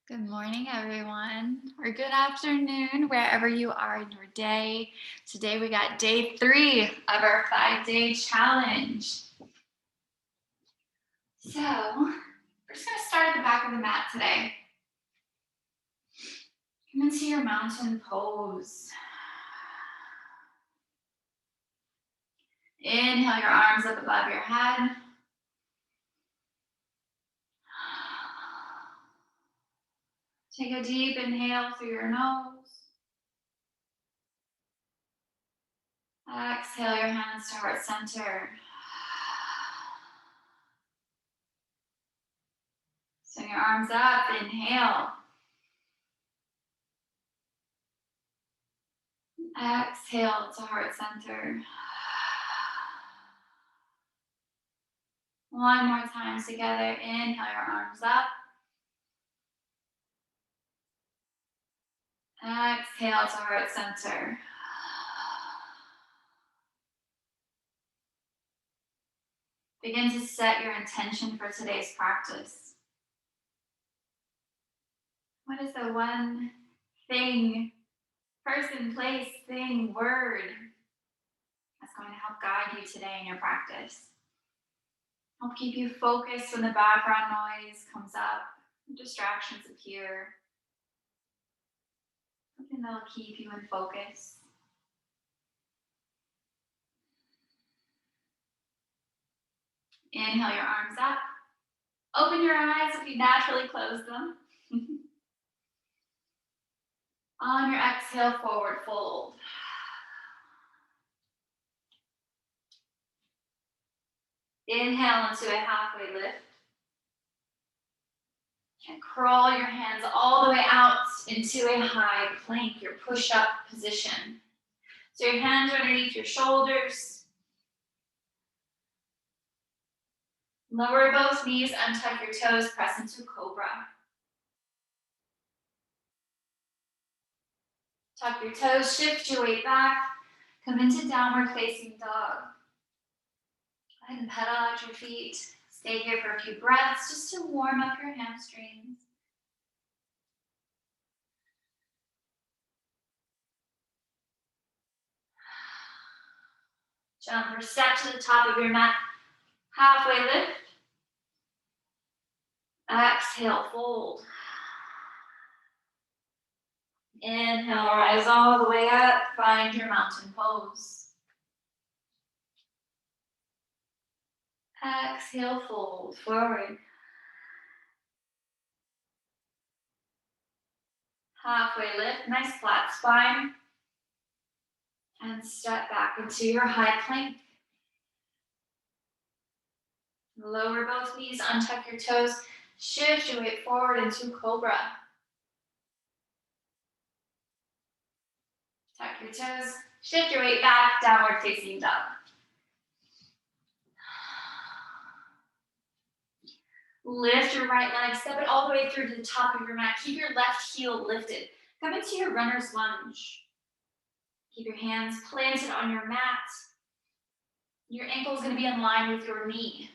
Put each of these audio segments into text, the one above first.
Good morning, everyone, or good afternoon, wherever you are in your day. Today we got day 3 of our 5-day challenge. So we're just going to start at the back of the mat today. Come into your mountain pose. Inhale your arms up above your head. Take a deep inhale through your nose. Exhale your hands to heart center. Swing your arms up, inhale. Exhale to heart center. One more time together. Inhale your arms up. Exhale to heart center. Begin to set your intention for today's practice. What is the one thing, person, place, thing, word that's going to help guide you today in your practice? Help keep you focused when the background noise comes up, distractions appear. Something that'll keep you in focus. Inhale your arms up. Open your eyes if you naturally close them. On your exhale, forward fold. Inhale into a halfway lift. And crawl your hands all the way out into a high plank, your push-up position. So your hands are underneath your shoulders. Lower both knees, untuck your toes, press into cobra. Tuck your toes, shift your weight back, come into downward facing dog. Go ahead and pedal out your feet. Stay here for a few breaths just to warm up your hamstrings. Jump or step to the top of your mat. Halfway lift. Exhale, fold. Inhale, rise all the way up. Find your mountain pose. Exhale, fold forward. Halfway lift, nice flat spine. And step back into your high plank. Lower both knees, untuck your toes. Shift your weight forward into cobra. Tuck your toes. Shift your weight back, downward facing dog. Lift your right leg, step it all the way through to the top of your mat. Keep your left heel lifted. Come into your runner's lunge. Keep your hands planted on your mat. Your ankle is going to be in line with your knee.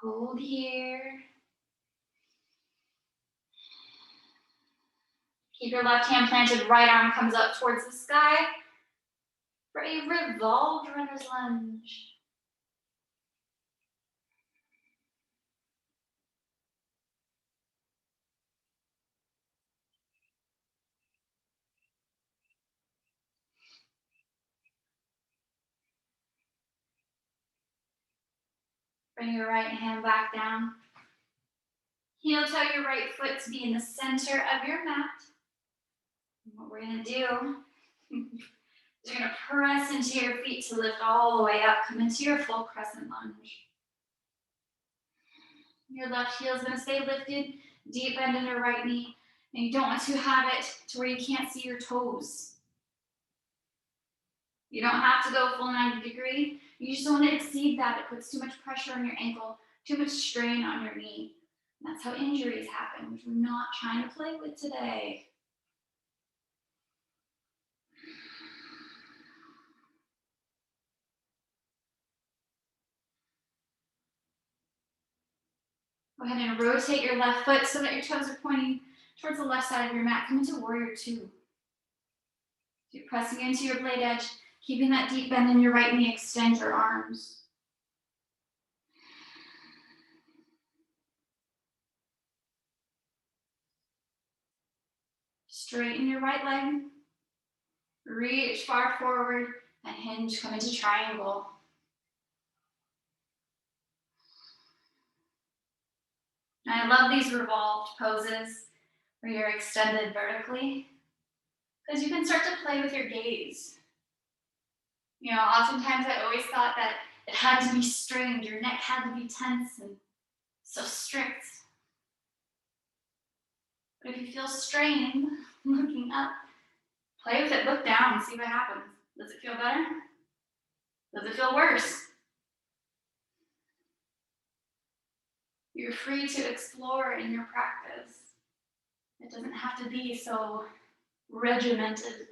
Hold here. Keep your left hand planted, right arm comes up towards the sky for a revolved runner's lunge. Bring your right hand back down. Heel toe your right foot to be in the center of your mat. And what we're going to do is you're going to press into your feet to lift all the way up. Come into your full crescent lunge. Your left heel is going to stay lifted, deep bend in your right knee. And you don't want to have it to where you can't see your toes. You don't have to go full 90 degree. You just don't want to exceed that. It puts too much pressure on your ankle, too much strain on your knee. And that's how injuries happen, which we're not trying to play with today. ahead and rotate your left foot so that your toes are pointing towards the left side of your mat. Come into warrior two. You're pressing into your blade edge, keeping that deep bend in your right knee. Extend your arms. Straighten your right leg. Reach far forward and hinge. Come into triangle. And I love these revolved poses where you're extended vertically, because you can start to play with your gaze. You know, oftentimes I always thought that it had to be strained, your neck had to be tense and so strict. But if you feel strained, looking up, play with it, look down, see what happens. Does it feel better? Does it feel worse? You're free to explore in your practice. It doesn't have to be so regimented.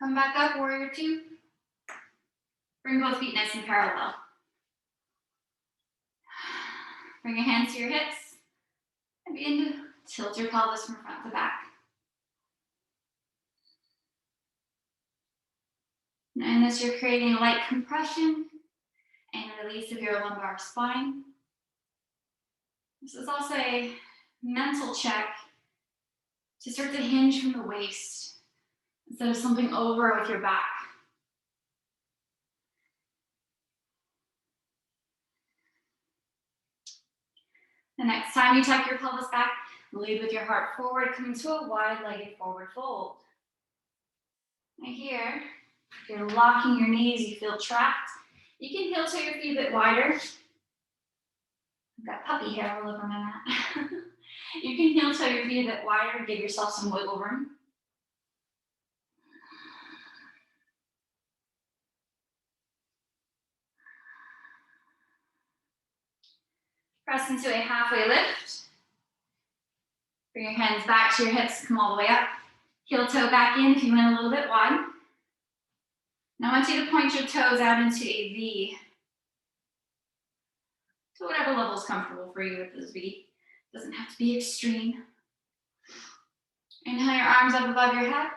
Come back up, warrior two. Bring both feet nice and parallel. Bring your hands to your hips and begin to tilt your pelvis from front to back. Now in this, you're creating a light compression and release of your lumbar spine. This is also a mental check to start to hinge from the waist instead of slumping over with your back. The next time you tuck your pelvis back, lead with your heart forward, come into a wide-legged forward fold. Now here, if you're locking your knees, you feel trapped, you can heel toe your feet a bit wider. I've got puppy hair all over my mat. You can heel toe your feet a bit wider, give yourself some wiggle room. Press into a halfway lift. Bring your hands back to your hips, come all the way up. Heel toe back in if you went a little bit wide. Now I want you to point your toes out into a V. To whatever level is comfortable for you with this V. Doesn't have to be extreme. Inhale your arms up above your head.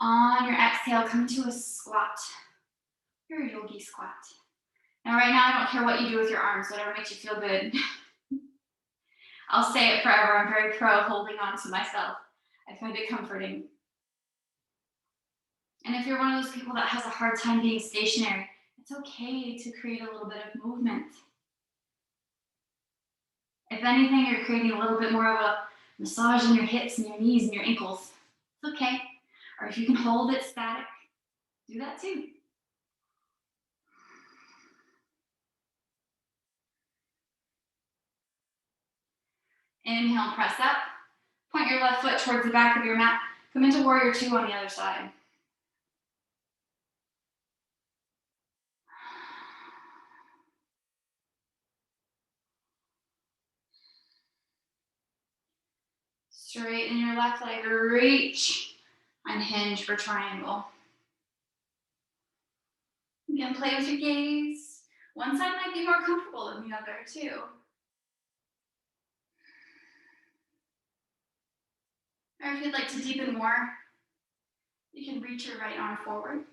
On your exhale, come to a squat. Your yogi squat. Now right now, I don't care what you do with your arms, whatever makes you feel good. I'll say it forever, I'm very pro holding on to myself. I find it comforting. And if you're one of those people that has a hard time being stationary, it's okay to create a little bit of movement. If anything, you're creating a little bit more of a massage in your hips and your knees and your ankles. It's okay. Or if you can hold it static, do that too. Inhale, press up. Point your left foot towards the back of your mat. Come into warrior two on the other side. Straighten your left leg, reach, and hinge for triangle. Again, play with your gaze. One side might be more comfortable than the other too. Or if you'd like to deepen more, you can reach your right arm forward.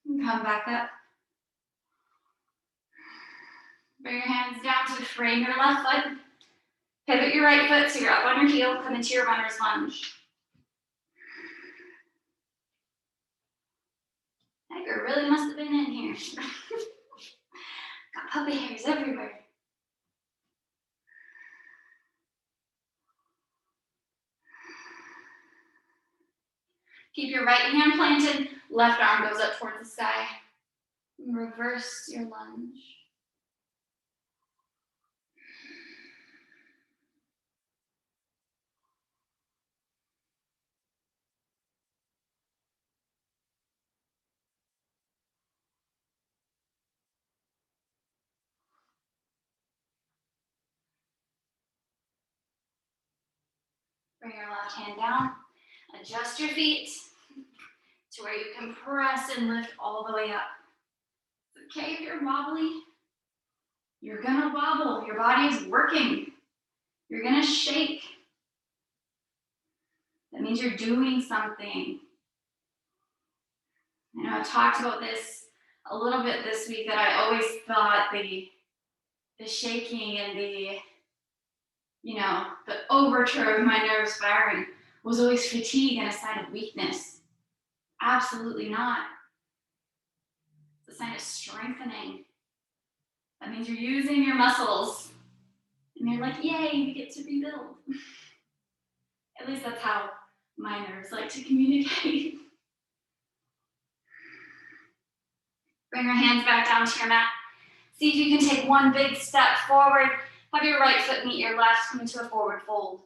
And come back up. Bring your hands down to frame your left foot. Pivot your right foot so you're up on your heel. Come into your runner's lunge. Tiger really must have been in here. Got puppy hairs everywhere. Keep your right hand planted, left arm goes up towards the sky. Reverse your lunge. Bring your left hand down. Adjust your feet to where you can press and lift all the way up. It's okay if you're wobbly. You're gonna wobble. Your body is working. You're gonna shake. That means you're doing something. I know I talked about this a little bit this week, that I always thought the shaking and the overture of my nerves firing was always fatigue and a sign of weakness. Absolutely not. It's a sign of strengthening. That means you're using your muscles. And you're like, yay, we get to rebuild. At least that's how my nerves like to communicate. Bring your hands back down to your mat. See if you can take one big step forward. Have your right foot meet your left, come into a forward fold.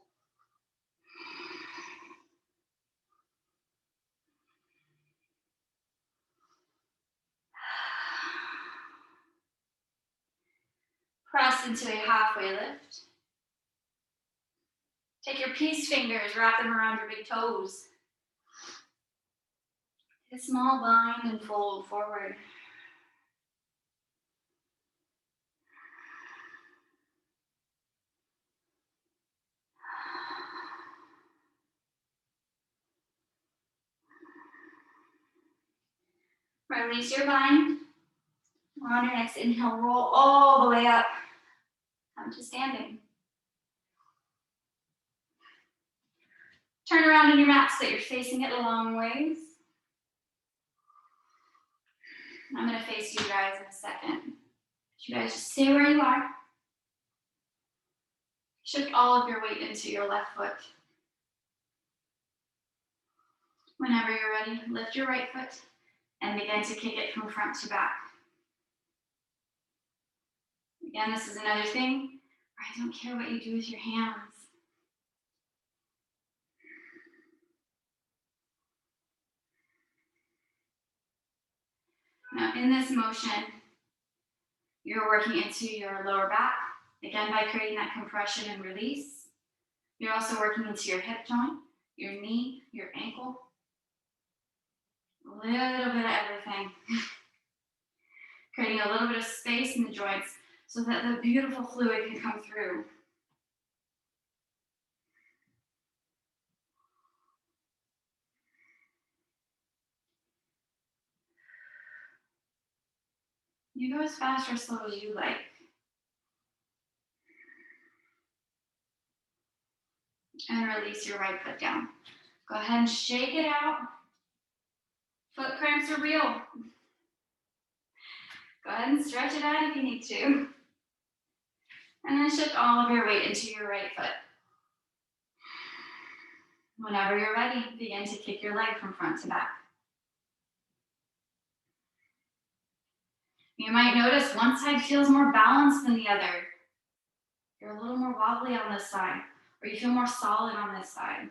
Press into a halfway lift. Take your peace fingers, wrap them around your big toes. Take a small bind and fold forward. Release your bind. On your next inhale, roll all the way up. Come to standing. Turn around in your mat so that you're facing it a long ways. I'm going to face you guys in a second. You guys just stay where you are. Shift all of your weight into your left foot. Whenever you're ready, lift your right foot and begin to kick it from front to back. Again, this is another thing where I don't care what you do with your hands. Now, in this motion, you're working into your lower back, again, by creating that compression and release. You're also working into your hip joint, your knee, your ankle, a little bit of everything. Creating a little bit of space in the joints so that the beautiful fluid can come through. You go as fast or slow as you like. And release your right foot down. Go ahead and shake it out. Foot cramps are real. Go ahead and stretch it out if you need to. And then shift all of your weight into your right foot. Whenever you're ready, begin to kick your leg from front to back. You might notice one side feels more balanced than the other. You're a little more wobbly on this side, or you feel more solid on this side.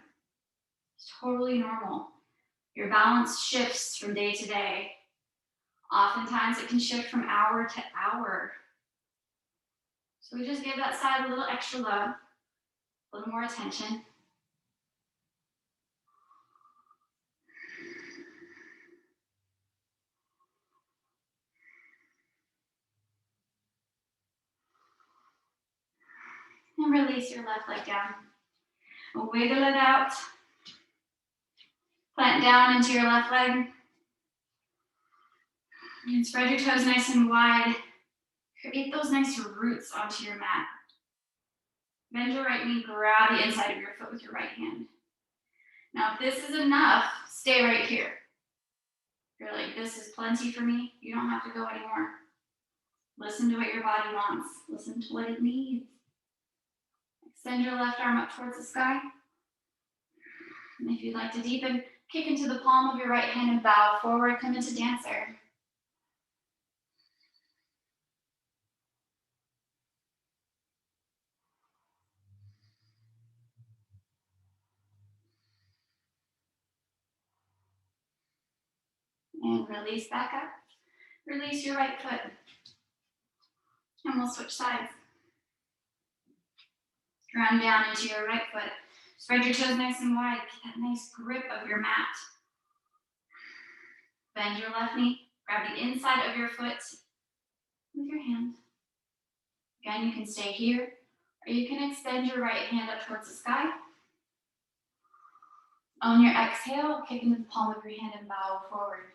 It's totally normal. Your balance shifts from day to day. Oftentimes it can shift from hour to hour. So we just give that side a little extra love, a little more attention. And release your left leg down. Wiggle it out. Plant down into your left leg. And spread your toes nice and wide. Create those nice roots onto your mat. Bend your right knee, grab the inside of your foot with your right hand. Now, if this is enough, stay right here. If you're like, this is plenty for me, you don't have to go anymore. Listen to what your body wants. Listen to what it needs. Extend your left arm up towards the sky. And if you'd like to deepen, kick into the palm of your right hand and bow forward, come into dancer. And release back up. Release your right foot. And we'll switch sides. Ground down into your right foot. Spread your toes nice and wide. Get that nice grip of your mat. Bend your left knee. Grab the inside of your foot with your hand. Again, you can stay here, or you can extend your right hand up towards the sky. On your exhale, kick into the palm of your hand and bow forward.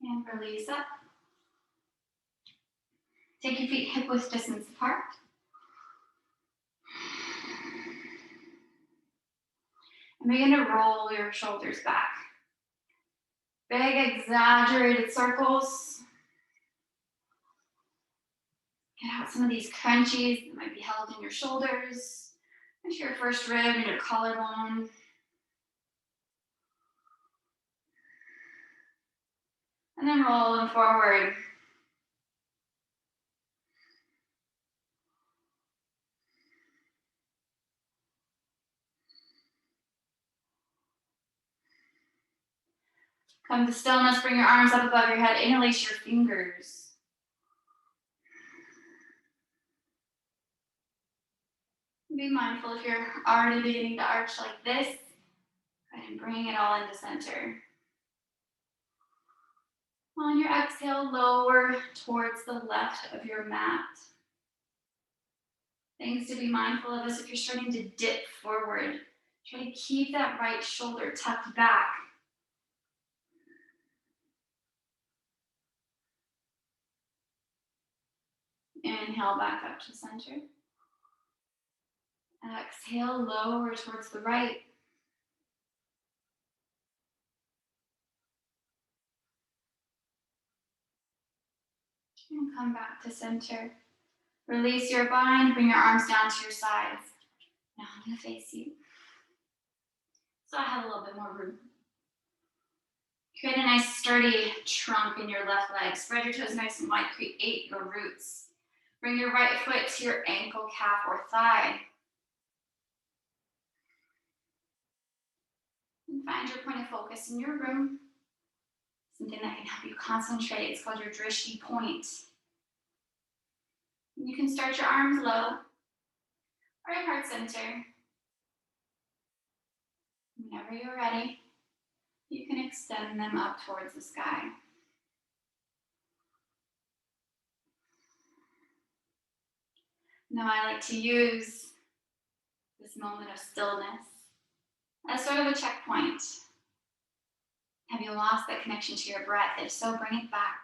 And release up. Take your feet hip-width distance apart. And begin to roll your shoulders back. Big exaggerated circles. Get out some of these crunchies that might be held in your shoulders, into your first rib and your collarbone. And then roll them forward. Come to stillness, bring your arms up above your head, interlace your fingers. Be mindful if you're already beginning to arch like this, go ahead and bring it all into center. On your exhale, lower towards the left of your mat. Things to be mindful of is if you're starting to dip forward, try to keep that right shoulder tucked back. Inhale back up to center. Exhale, lower towards the right. And come back to center. Release your bind, bring your arms down to your sides. Now I'm going to face you. So I have a little bit more room. Create a nice sturdy trunk in your left leg. Spread your toes nice and wide, create your roots. Bring your right foot to your ankle, calf, or thigh. And find your point of focus in your room. Something that can help you concentrate. It's called your drishti point. You can start your arms low or at heart center. Whenever you're ready, you can extend them up towards the sky. Now I like to use this moment of stillness as sort of a checkpoint. Have you lost that connection to your breath? If so, bring it back.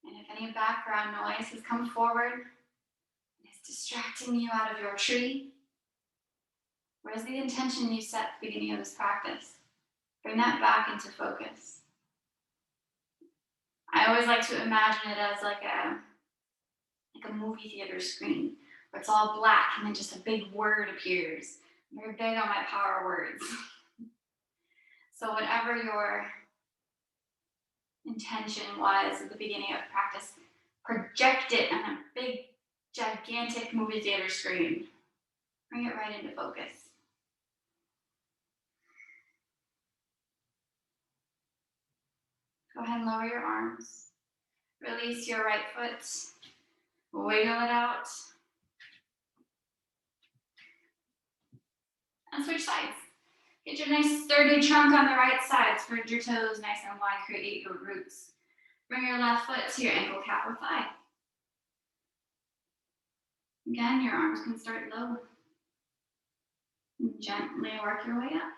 And if any background noise has come forward and is distracting you out of your tree, where's the intention you set at the beginning of this practice? Bring that back into focus. I always like to imagine it as like a movie theater screen where it's all black and then just a big word appears. I'm very big on my power words. So whatever your intention was at the beginning of practice, project it on a big, gigantic movie theater screen. Bring it right into focus. Go ahead and lower your arms. Release your right foot. Wiggle it out. And switch sides. Get your nice sturdy trunk on the right side. Spread your toes nice and wide. Create your roots. Bring your left foot to your ankle, calf, or thigh. Again, your arms can start low. And gently work your way up.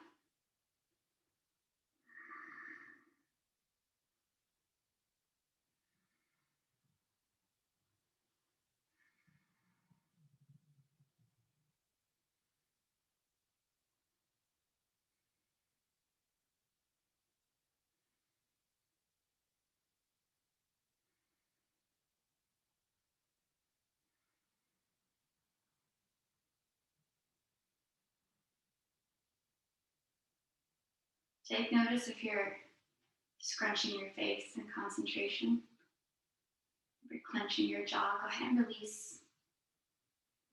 Take notice if you're Scrunching your face in concentration. If you're clenching your jaw, go ahead and release.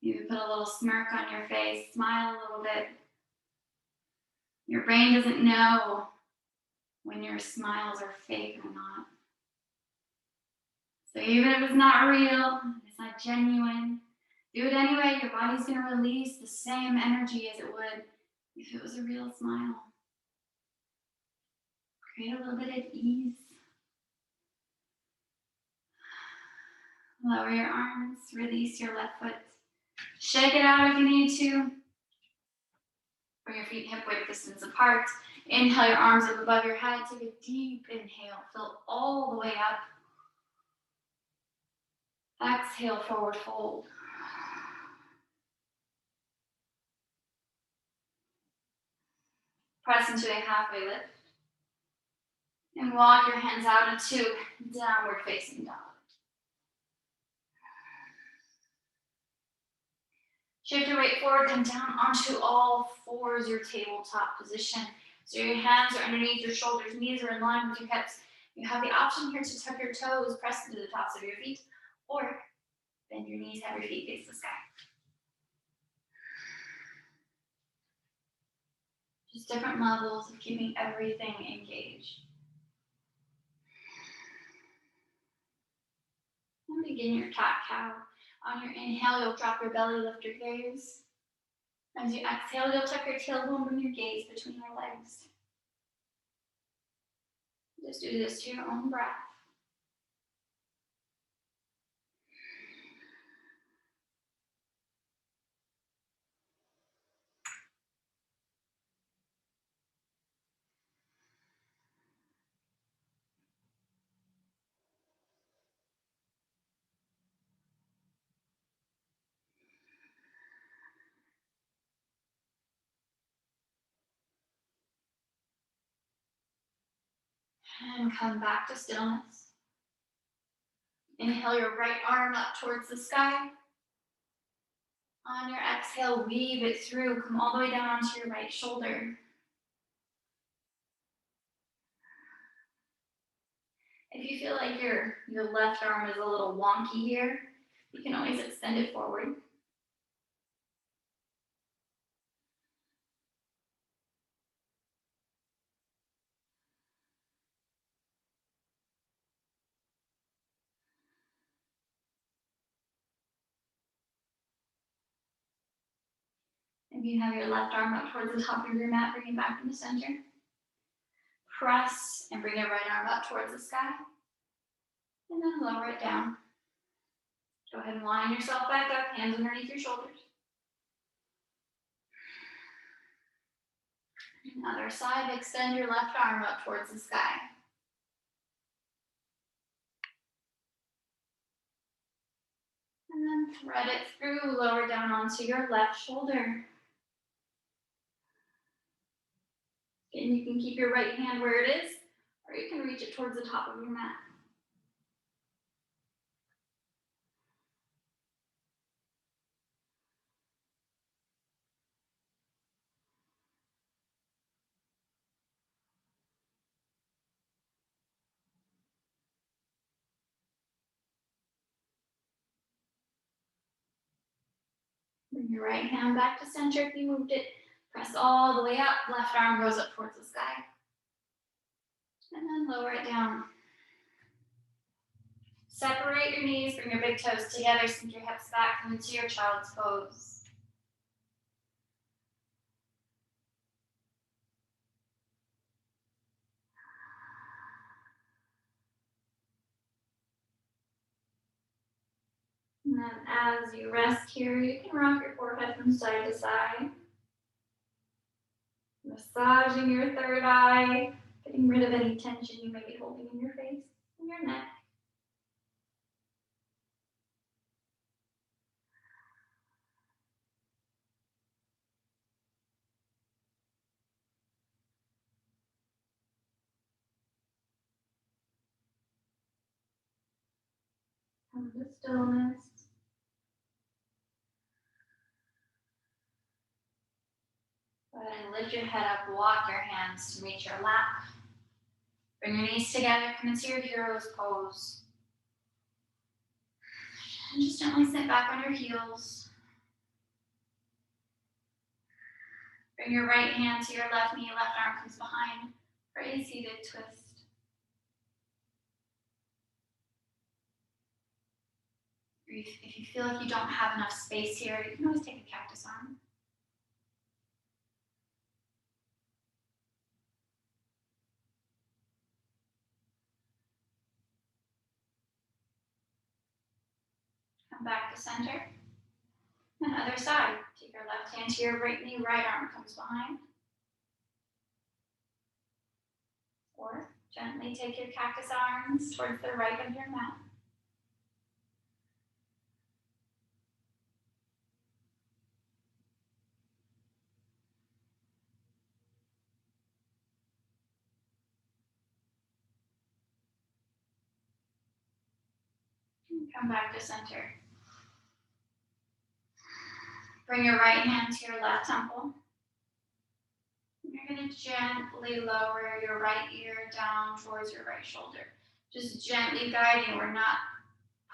Even put a little smirk on your face, smile a little bit. Your brain doesn't know when your smiles are fake or not. So even if it's not real, it's not genuine, do it anyway. Your body's going to release the same energy as it would if it was a real smile. Create a little bit of ease. Lower your arms, release your left foot. Shake it out if you need to. Bring your feet hip width distance apart. Inhale your arms up above your head. Take a deep inhale. Fill all the way up. Exhale, forward fold. Press into a halfway lift. And walk your hands out into downward facing dog. Shift your weight forward, come down onto all fours, your tabletop position. So your hands are underneath your shoulders, knees are in line with your hips. You have the option here to tuck your toes, press into the tops of your feet, or bend your knees, have your feet face the sky. Just different levels of keeping everything engaged. And begin your cat-cow. On your inhale, you'll drop your belly, lift your gaze. As you exhale, you'll tuck your tailbone, bring your gaze between your legs. Just do this to your own breath. And come back to stillness. Inhale your right arm up towards the sky. On your exhale, weave it through. Come all the way down onto your right shoulder. If you feel like your left arm is a little wonky here, you can always extend it forward. If you have your left arm up towards the top of your mat, bring it back in the center. Press and bring your right arm up towards the sky. And then lower it down. Go ahead and line yourself back up, hands underneath your shoulders. Other side, extend your left arm up towards the sky. And then thread it through, lower down onto your left shoulder. And you can keep your right hand where it is, or you can reach it towards the top of your mat. Bring your right hand back to center if you moved it. Press all the way up, left arm goes up towards the sky. And then lower it down. Separate your knees, bring your big toes together, sink your hips back, come into your child's pose. And then as you rest here, you can rock your forehead from side to side. Massaging your third eye, getting rid of any tension you may be holding in your face and your neck. Come to stillness. Go ahead and lift your head up, walk your hands to reach your lap. Bring your knees together, come into your hero's pose. And just gently sit back on your heels. Bring your right hand to your left knee, left arm comes behind for a seated twist. If you feel like you don't have enough space here, you can always take a cactus arm. Come back to center. And other side. Take your left hand to your right knee, right arm comes behind. Or gently take your cactus arms towards the right of your mat. And come back to center. Bring your right hand to your left temple. You're going to gently lower your right ear down towards your right shoulder. Just gently guiding. We're not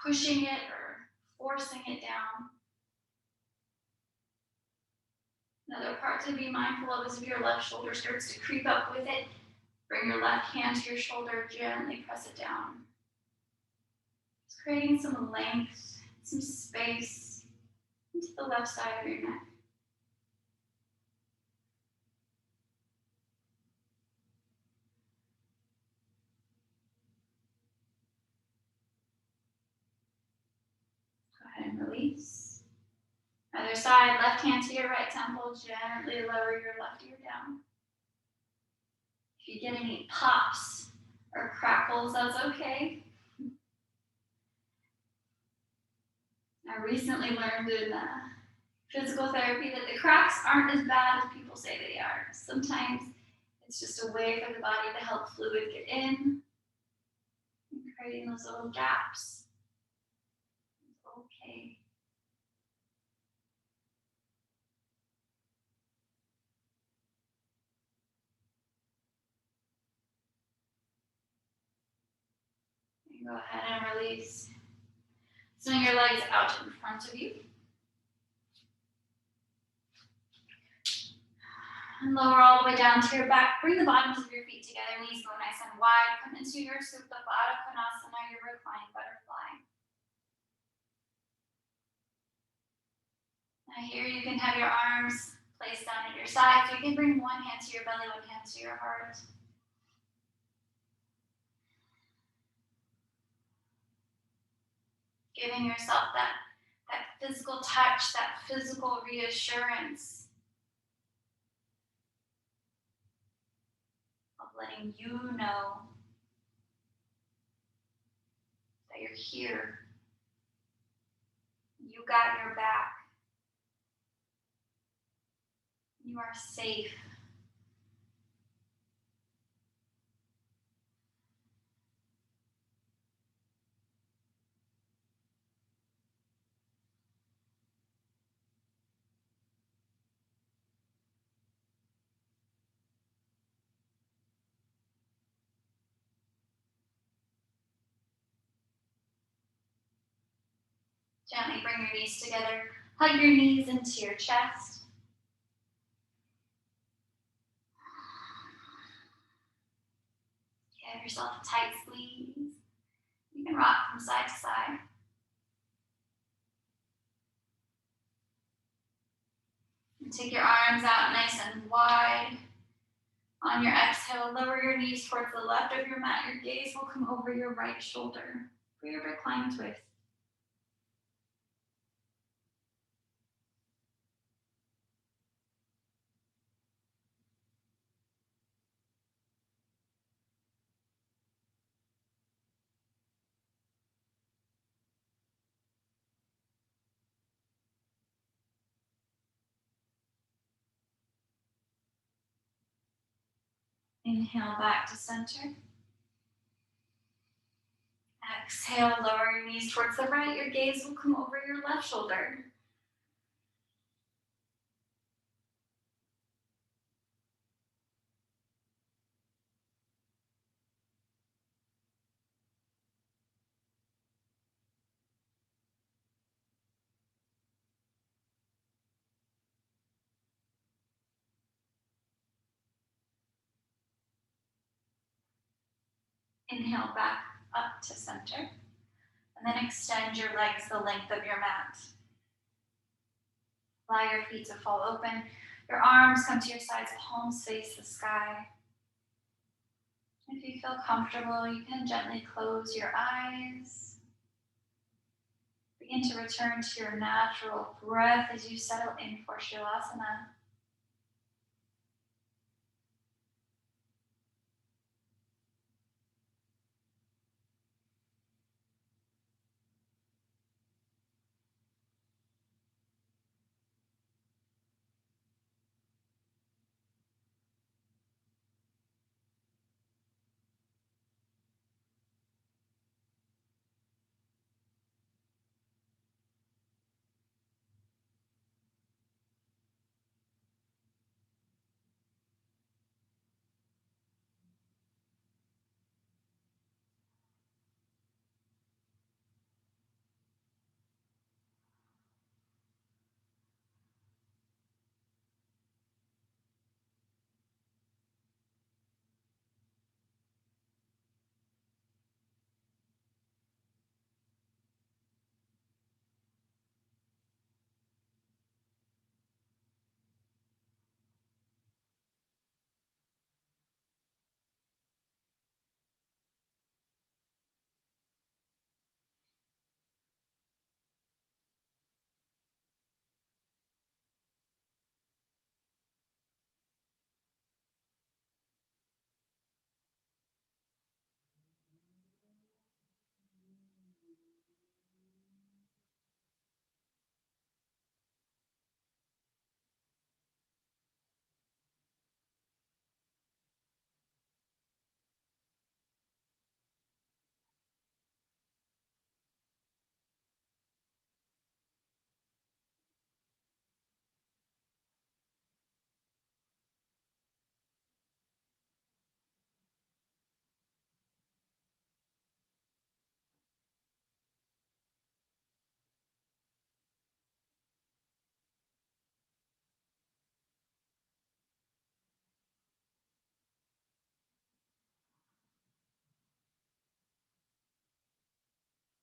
pushing it or forcing it down. Another part to be mindful of is if your left shoulder starts to creep up with it, bring your left hand to your shoulder, gently press it down. Just creating some length, some space into the left side of your neck. Go ahead and release. Other side, left hand to your right temple, gently lower your left ear down. If you get any pops or crackles, that's okay. I recently learned in physical therapy that the cracks aren't as bad as people say they are. Sometimes it's just a way for the body to help fluid get in, and creating those little gaps. It's okay. And go ahead and release. Swing your legs out in front of you. And lower all the way down to your back. Bring the bottoms of your feet together. Knees go nice and wide. Come into your Supta Baddha Konasana, your reclined butterfly. Now here you can have your arms placed down at your sides. You can bring one hand to your belly, one hand to your heart. Giving yourself that physical touch, that physical reassurance of letting you know that you're here. You got your back. You are safe. Gently bring your knees together. Hug your knees into your chest. Give yourself a tight squeeze. You can rock from side to side. And take your arms out nice and wide. On your exhale, lower your knees towards the left of your mat. Your gaze will come over your right shoulder for your reclined twist. Inhale back to center. Exhale, lower your knees towards the right. Your gaze will come over your left shoulder. Inhale back up to center. And then extend your legs the length of your mat. Allow your feet to fall open. Your arms come to your sides, palms face the sky. If you feel comfortable, you can gently close your eyes. Begin to return to your natural breath as you settle in for Shavasana.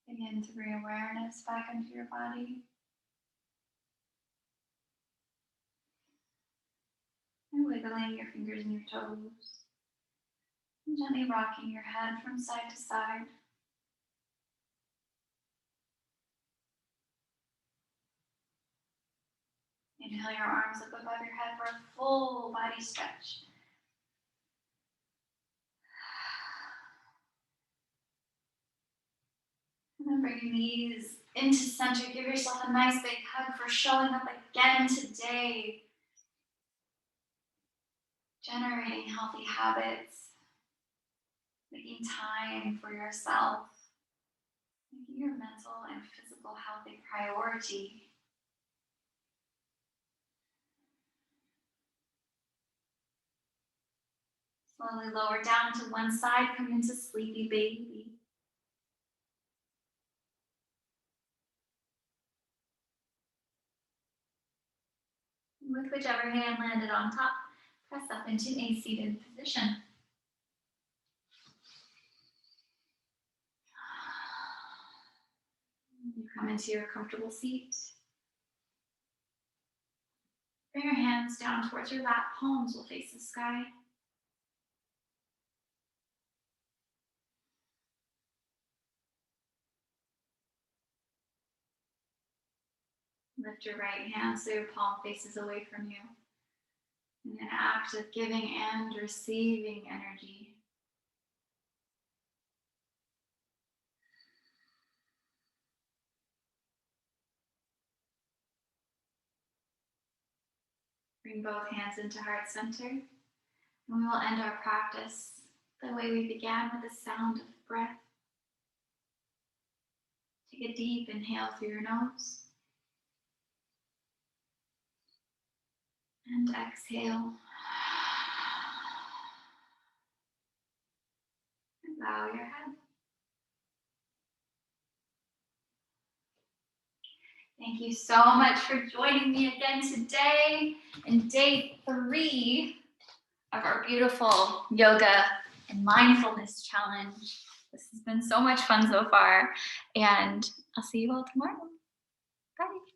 Begin to bring awareness back into your body. And wiggling your fingers and your toes. And gently rocking your head from side to side. Inhale your arms up above your head for a full body stretch. And then bring your knees into center. Give yourself a nice big hug for showing up again today. Generating healthy habits. Making time for yourself. Making your mental and physical health a priority. Slowly lower down to one side, come into sleepy baby. With whichever hand landed on top, press up into a seated position. You come into your comfortable seat. Bring your hands down towards your lap, palms will face the sky. Lift your right hand so your palm faces away from you. In an act of giving and receiving energy. Bring both hands into heart center. And we will end our practice the way we began, with the sound of breath. Take a deep inhale through your nose. And exhale. And bow your head. Thank you so much for joining me again today in day 3 of our beautiful yoga and mindfulness challenge. This has been so much fun so far, and I'll see you all tomorrow. Bye.